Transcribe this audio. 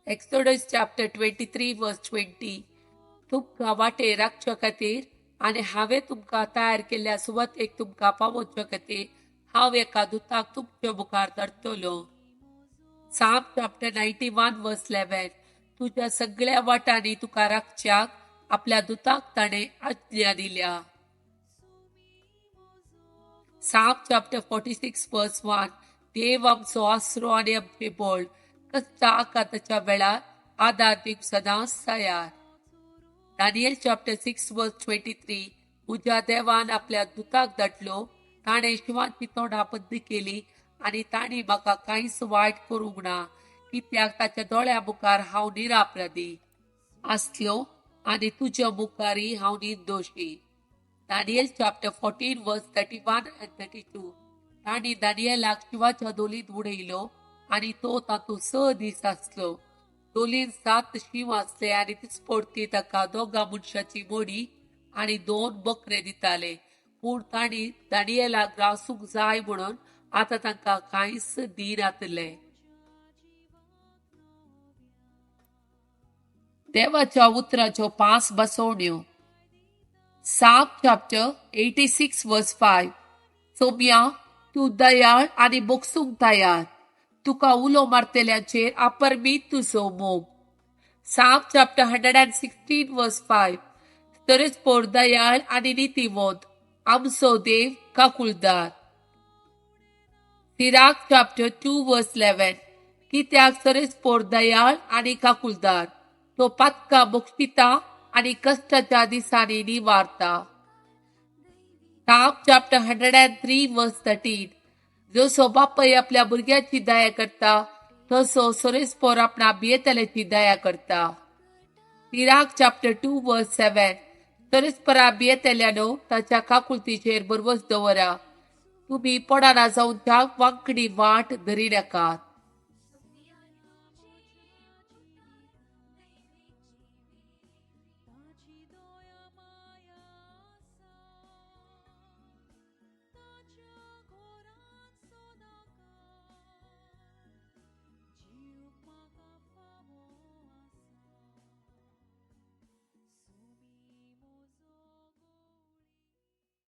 Exodus chapter 23 verse 20. तुमकां वाटेर राखचे खातीर आनी हांवें तुमकां तयार केल्ल्या सुवातेक तुमकां पावोवचे खातीर हांव एका दुताक तुमचे मुखार धाडटलों. Psalm chapter 91 verse 11. तुज्या सगळ्या वाटांनी तुका राखच्याक आपल्या दुताक ताणें आज्ञा दिल्या. Psalm chapter 46 verse 1. देव आमचो आसरो आनी आमचे बळ, कश्टा आघाताच्या वेळार आदार दिवंक सदांच तयार. Daniel chapter 6 verse 23. म्हज्या देवान आपल्या दुताक धाडलो, ताणें शिवांची तोंडां बंद केली आनी तांणी म्हाका कांयच वायट करूंक ना, कित्याक ताच्या दोळ्या मुखार हांव निरापराधी आसलो आनी तुज्या मुखारी हांव निर्दोशी. Daniel chapter 14 verse 31 and 32. तांणी दानियेलाक शिवाच्या दोलींत उडयलो आनी तो तातूंत 6 दीस आसलो. दोलीन 7 शीव आसले आनी दिसपडती ताका 2 मनशाची मोडी आनी 2 बकरे दिताले. पूण तांणी दानियेलाक ग्रासूंक जाय म्हणून आतां तांकां कांयच दिनातले. देवाच्या उतराच्यो 5 बसवण्यो. Psalm chapter 86 verse 5. सोम्या, तूं दयाळ आनी बोगसूंक तयार, तुका उलो मारतेल्यांचेर अपरमीत तुजो मोग. Psalm chapter 116 verse 5. सरस्पोर दयाळ आनी नितीवंत, आमचो देव काकुळदार. Sirach chapter 2 verse 11. कित्याक सरस्पोर दयाळ आनी काकुळदार, तो पातकां बक्षिता आनी कश्टाच्या दिसांनी निवारता. Psalm chapter 103 verse 13. जसो बापाय आपल्या भुरग्याची दया करता, तसो सरस्पोर आपणा भियेतल्याची दया करता. Sirach chapter 2 verse 7. सरस्परा भियेतल्यानो ताच्या काकुळतीचेर भरवस दवरा, तुमी पडाना जावन त्या वांकडी वाट धरी नाकात.